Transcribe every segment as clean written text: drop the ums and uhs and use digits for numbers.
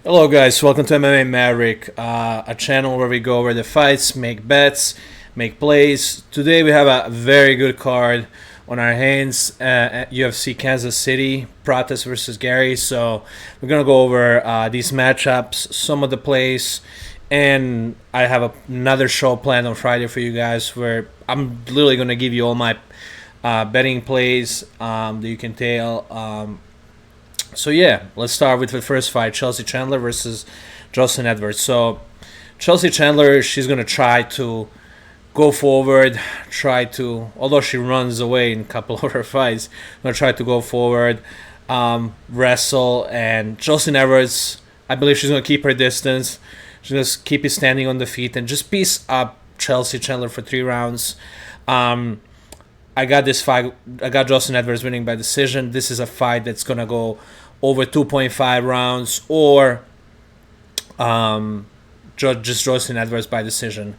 Hello guys, welcome to MMA Maverick, a channel where we go over the fights, make bets, make plays. Today we have a very good card on our hands at UFC Kansas City, Prates versus Garry. So we're going to go over these matchups, some of the plays, and I have another show planned on Friday for you guys where I'm literally going to give you all my betting plays that you can tell. So yeah, let's start with the first fight: Chelsea Chandler versus Jocelyn Edwards. So Chelsea Chandler, she's gonna try to go forward, although she runs away in a couple of her fights, gonna try to go forward, wrestle, and Jocelyn Edwards, I believe she's gonna keep her distance. She's gonna keep it standing on the feet and just piece up Chelsea Chandler for 3 rounds. I got this fight. I got Jocelyn Edwards winning by decision. This is a fight that's gonna go over 2.5 rounds, or just Jocelyn Edwards by decision.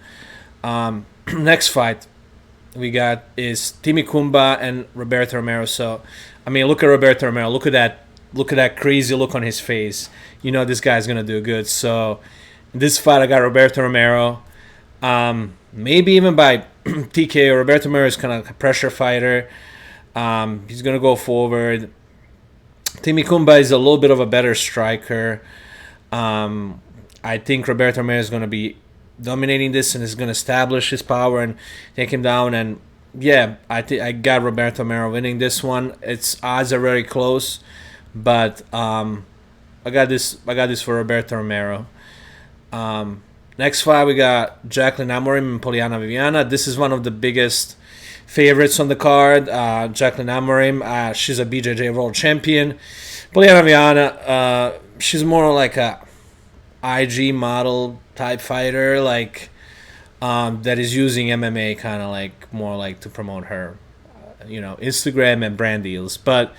Next fight we got is Timmy Kumba and Roberto Romero. So, I mean, look at Roberto Romero. Look at that crazy look on his face. You know this guy's gonna do good. So, in this fight I got Roberto Romero. Maybe even by TKO. Roberto Romero is kind of a pressure fighter. He's going to go forward. Timmy Kumba is a little bit of a better striker. I think Roberto Romero is going to be dominating this and is going to establish his power and take him down. And yeah, I got Roberto Romero winning this one. Its odds are very close, but I got this for Roberto Romero. Next fight, we got Jacqueline Amorim and Poliana Viviana. This is one of the biggest favorites on the card. Jacqueline Amorim, she's a BJJ World Champion. Poliana Viviana, she's more like a IG model type fighter, like that is using MMA kind of like more like to promote her, Instagram and brand deals. But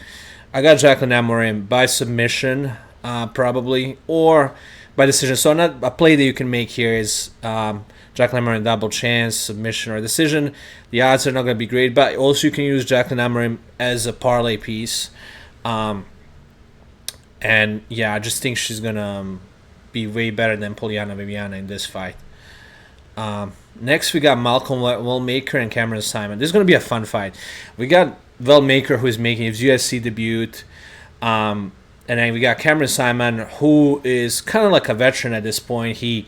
I got Jacqueline Amorim by submission, probably, or by decision. So not a play that you can make here is Jacqueline Amorim double chance, submission, or decision. The odds are not going to be great, but also you can use Jacqueline Amorim as a parlay piece. And yeah, I just think she's going to be way better than Poliana Viviana in this fight. Next, we got Malcolm Wellmaker and Cameron Simon. This is going to be a fun fight. We got Wellmaker, who is making his UFC debut. And then we got Cameron Simon, who is kind of like a veteran at this point. He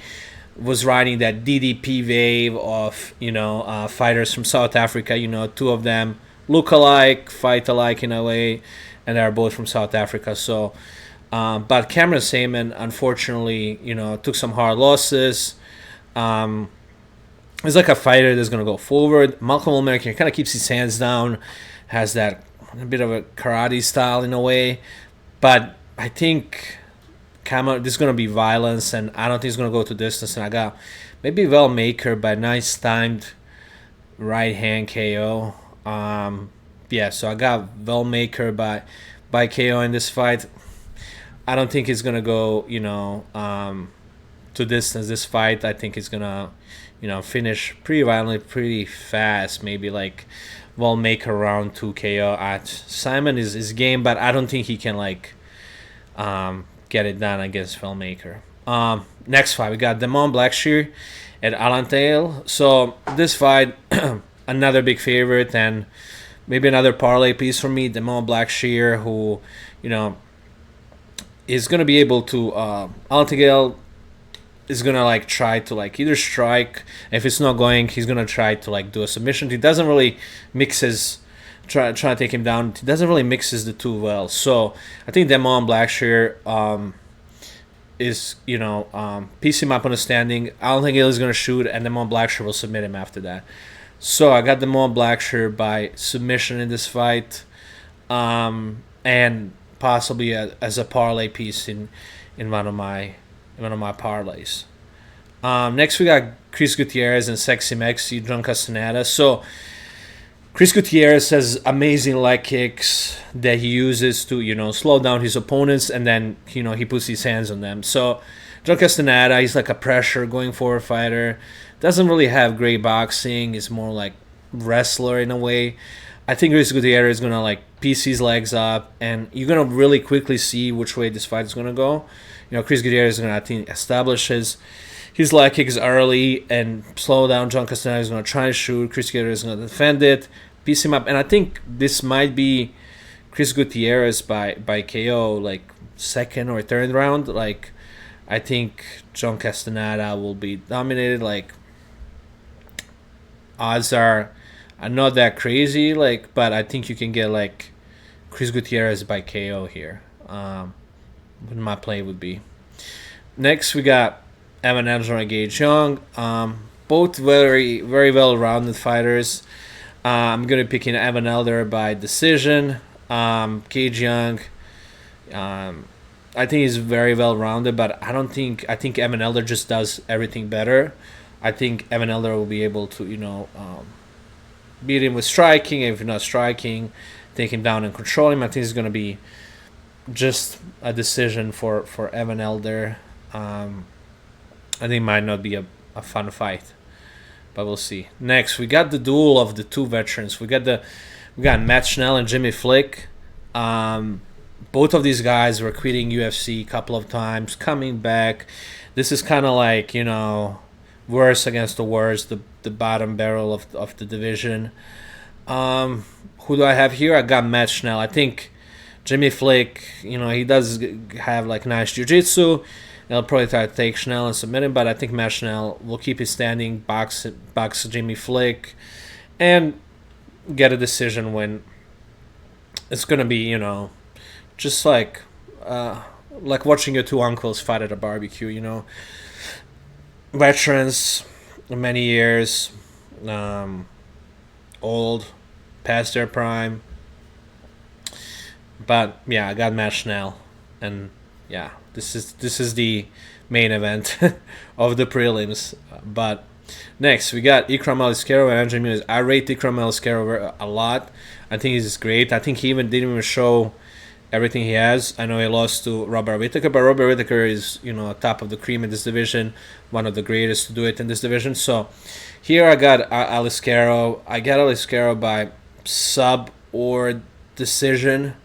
was riding that DDP wave of, fighters from South Africa. Two of them look alike, fight alike in a way, and they're both from South Africa. So, but Cameron Simon, unfortunately, took some hard losses. He's like a fighter that's going to go forward. Malcolm Wellmaker kind of keeps his hands down, has that a bit of a karate style in a way. But I think this is going to be violence, and I don't think it's going to go to distance. And I got maybe Wellmaker by nice timed right hand KO. So I got Wellmaker by KO in this fight. I don't think it's going to go, to distance this fight. I think it's going to, finish pretty violently, pretty fast, maybe like Wellmaker round 2 KO. Simon is game, but I don't think he can get it done against Wellmaker. Next fight, we got Damon Blackshear at Alantale. So this fight, another big favorite and maybe another parlay piece for me. Damon Blackshear, who is going to be able to Alantale is gonna try to either strike. If it's not going, he's gonna try to do a submission. He doesn't really mix his try to take him down. He doesn't really mixes the two well. So I think Damon Blackshear is piece him up on the standing. Alantale is gonna shoot, and Damon Blackshear will submit him after that. So I got Damon Blackshear by submission in this fight, and possibly as a parlay piece in one of my parlays. Next, we got Chris Gutierrez and Sexy Mexi, John Castaneda. So, Chris Gutierrez has amazing leg kicks that he uses to, slow down his opponents, and then, he puts his hands on them. So, John Castaneda, he's like a pressure going forward fighter. Doesn't really have great boxing. He's more like wrestler in a way. I think Chris Gutierrez is gonna like piece his legs up, and you're gonna really quickly see which way this fight is gonna go. Chris Gutierrez is gonna, I think, establish his leg kicks early and slow down John Castaneda. Is gonna try and shoot. Chris Gutierrez is gonna defend it, piece him up, and I think this might be Chris Gutierrez by KO, like second or third round. Like, I think John Castaneda will be dominated. Like, odds are not that crazy, like, but I think you can get like Chris Gutierrez by KO here. What my play would be. Next, we got Evan Angel and Gage Young. Both very, very well-rounded fighters. I'm going to be picking Evan Elder by decision. Gage Young, I think he's very well-rounded, but I think Evan Elder just does everything better. I think Evan Elder will be able to, beat him with striking. If not striking, take him down and control him. I think it's going to be just a decision for Evan Elder. I think it might not be a fun fight, but we'll see. Next, we got the duel of the two veterans. We got Matt Schnell and Jimmy Flick. Both of these guys were quitting UFC a couple of times, coming back. This is kind of like, worst against the worst, the bottom barrel of the division. Who do I have here? I got Matt Schnell. I think Jimmy Flick, he does have like nice jiu-jitsu. They'll probably try to take Schnell and submit him, but I think Matt Schnell will keep his standing, box Jimmy Flick, and get a decision when it's going to be, just like watching your two uncles fight at a barbecue, Veterans, many years, old, past their prime. But yeah, I got Matt Schnell, and yeah, this is the main event of the prelims. But next, we got Ikram Aliskerov and Andrew Muniz. I rate Ikram Aliskerov a lot. I think he's great. I think he didn't even show everything he has. I know he lost to Robert Whittaker, but Robert Whittaker is, top of the cream in this division, one of the greatest to do it in this division. So here I got Aliskerov. I got Aliskerov by sub or decision.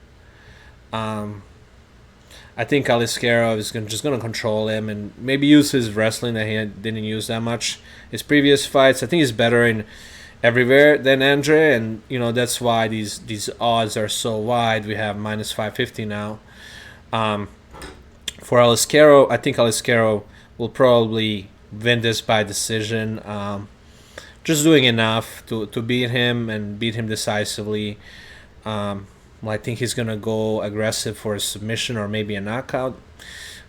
I think Aliskerov is just going to control him and maybe use his wrestling that he didn't use that much his previous fights. I think he's better in everywhere than Andre, and that's why these odds are so wide. We have minus 550 now. For Aliskerov, I think Aliskerov will probably win this by decision. Just doing enough to beat him and beat him decisively. I think he's going to go aggressive for a submission or maybe a knockout.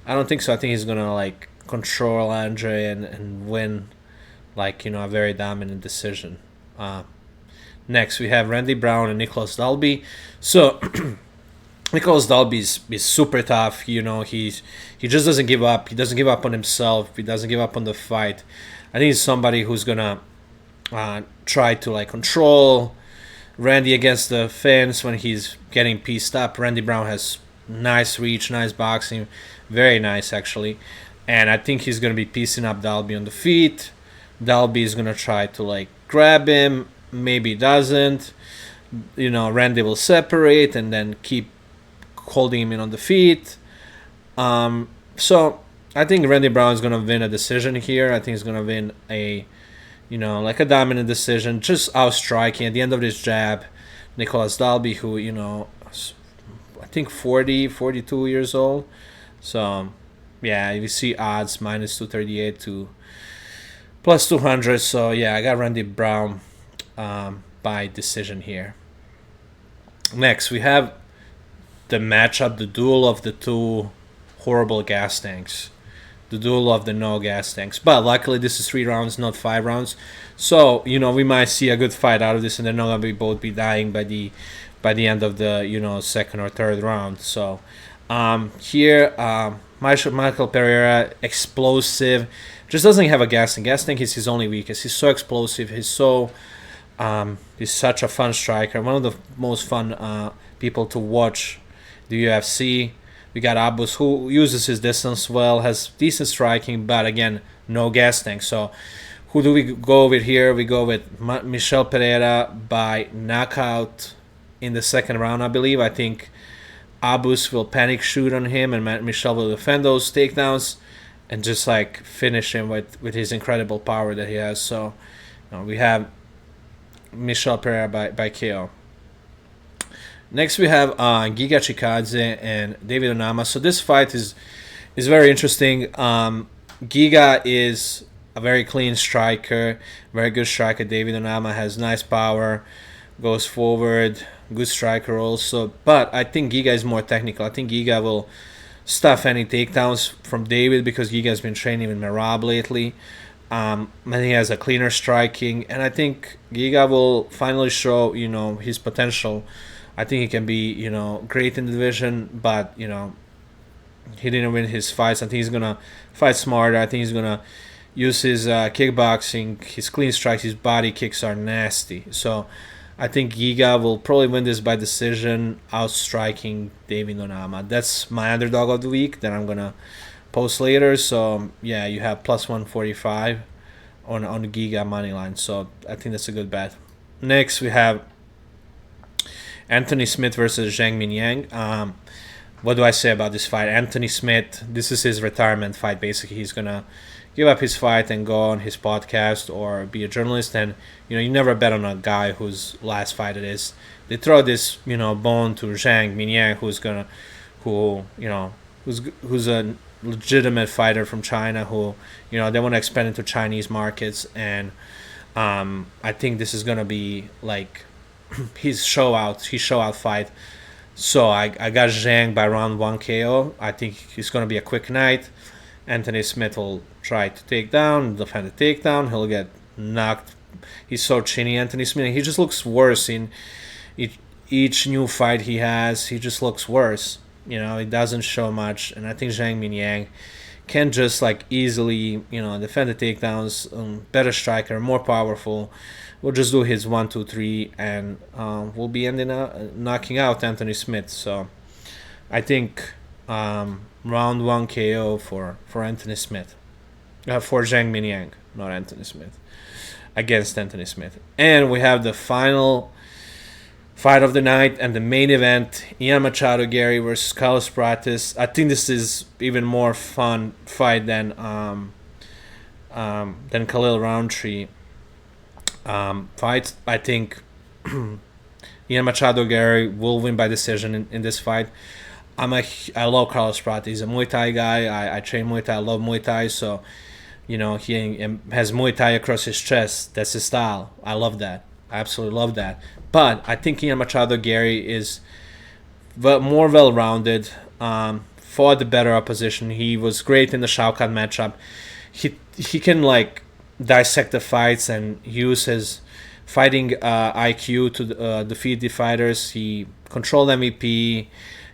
I don't think so. I think he's going to control Andre and win a very dominant decision. Next, we have Randy Brown and Nicholas Dalby. So Nicholas Dalby is super tough. He just doesn't give up. He doesn't give up on himself. He doesn't give up on the fight. I think he's somebody who's going to try to control Randy against the fence when he's getting pieced up. Randy Brown has nice reach, nice boxing, very nice actually, and I think he's gonna be piecing up Dalby on the feet. Dalby is gonna try to grab him, maybe doesn't. Randy will separate and then keep holding him in on the feet. So I think Randy Brown is gonna win a decision here. I think he's gonna win a a dominant decision, just out striking at the end of this jab. Nicholas Dalby, who, I think 42 years old. So, yeah, you see odds minus 238 to plus 200. So, yeah, I got Randy Brown by decision here. Next, we have the matchup, the duel of the two horrible gas tanks. The duel of the no gas tanks. But luckily this is 3 rounds, not 5 rounds. So, we might see a good fight out of this, and they're not gonna both be dying by the end of the, second or third round. So here Michael Pereira, explosive, just doesn't have a gas tank. Gas tank is his only weakness. He's so explosive, he's such a fun striker, one of the most fun people to watch the UFC. We got Abus, who uses his distance well, has decent striking, but again, no gas tank. So Who do we go with here? We go with Michel Pereira by knockout in the second round, I believe. I think Abus will panic shoot on him, and Michel will defend those takedowns and just like finish him with his incredible power that he has. So we have Michel Pereira by KO. Next we have Giga Chikadze and David Onama. So this fight is very interesting. Giga is a very clean striker, very good striker. David Onama has nice power, goes forward, good striker also. But I think Giga is more technical. I think Giga will stuff any takedowns from David because Giga has been training with Merab lately. And he has a cleaner striking, and I think Giga will finally show his potential. I think he can be great in the division, but he didn't win his fights. I think he's gonna fight smarter. I think he's gonna use his kickboxing, his clean strikes, his body kicks are nasty. So I think Giga will probably win this by decision, outstriking David Onama. That's my underdog of the week that I'm gonna post later. So yeah, you have plus 145 on the Giga money line. So I think that's a good bet. Next we have Anthony Smith versus Zhang Minyang. What do I say about this fight? Anthony Smith, this is his retirement fight. Basically, he's gonna give up his fight and go on his podcast or be a journalist. And you never bet on a guy whose last fight it is. They throw this bone to Zhang Minyang, who's a legitimate fighter from China who they want to expand into Chinese markets, and I think this is gonna be like his show out fight. So I got Zhang by round 1 KO. I think it's gonna be a quick night. Anthony Smith will try to defend the takedown. He'll get knocked. He's so chinny, Anthony Smith. He just looks worse in each new fight he has. He just looks worse. He doesn't show much, and I think Zhang Minyang can just like easily, defend the takedowns. Better striker, more powerful. We'll just do his 1, 2, 3, and we'll be ending up knocking out Anthony Smith. So I think round 1 KO for Anthony Smith, for Zhang Minyang, not Anthony Smith, against Anthony Smith. And we have the final fight of the night and the main event: Ian Machado Garry versus Carlos Prates. I think this is even more fun fight than Khalil Roundtree fight. I think Ian Machado Garry will win by decision in this fight. I love Carlos Prates. He's a Muay Thai guy. I train Muay Thai. I love Muay Thai. So he has Muay Thai across his chest. That's his style. I love that. I absolutely love that. But I think Ian Machado Garry is more well-rounded, fought the better opposition. He was great in the Shao Kahn matchup. He can like dissect the fights and use his fighting IQ to defeat the fighters. He controlled MVP.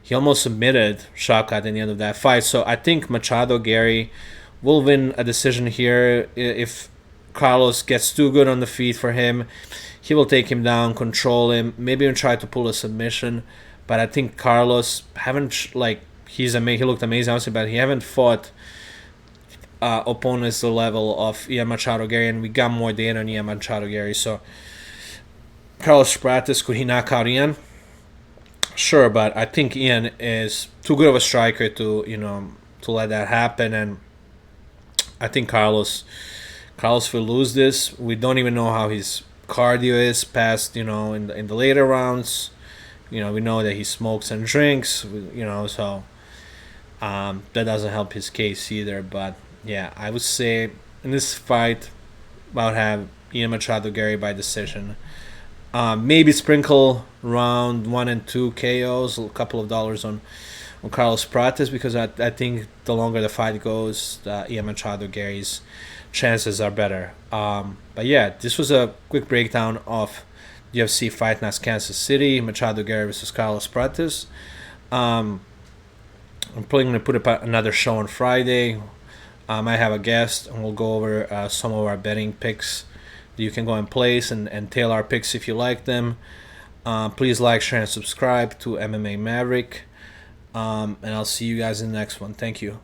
He almost submitted Shao Kahn in the end of that fight. So I think Machado Garry will win a decision here. If Carlos gets too good on the feet for him, he will take him down, control him, maybe even try to pull a submission. But I think Carlos he looked amazing, obviously, but he haven't fought opponents the level of Ian Machado Garry, and we got more data on Ian Machado Garry. So Carlos Prates, could he knock out Ian? Sure, but I think Ian is too good of a striker to let that happen, and I think Carlos will lose this. We don't even know how his cardio is past in the later rounds. We know that he smokes and drinks, so that doesn't help his case either. But yeah, I would say in this fight I'll have Ian Machado Garry by decision. Maybe sprinkle round 1 and 2 KOs, a couple of dollars on Carlos Prates, because I think the longer the fight goes, Ian Machado Garry's chances are better. But yeah, this was a quick breakdown of UFC Fight Night Kansas City, Machado Garry versus Carlos Prates. I'm probably going to put up another show on Friday. I might have a guest, and we'll go over some of our betting picks that you can go and place and tail our picks if you like them. Please like, share, and subscribe to MMA Maverick. And I'll see you guys in the next one. Thank you.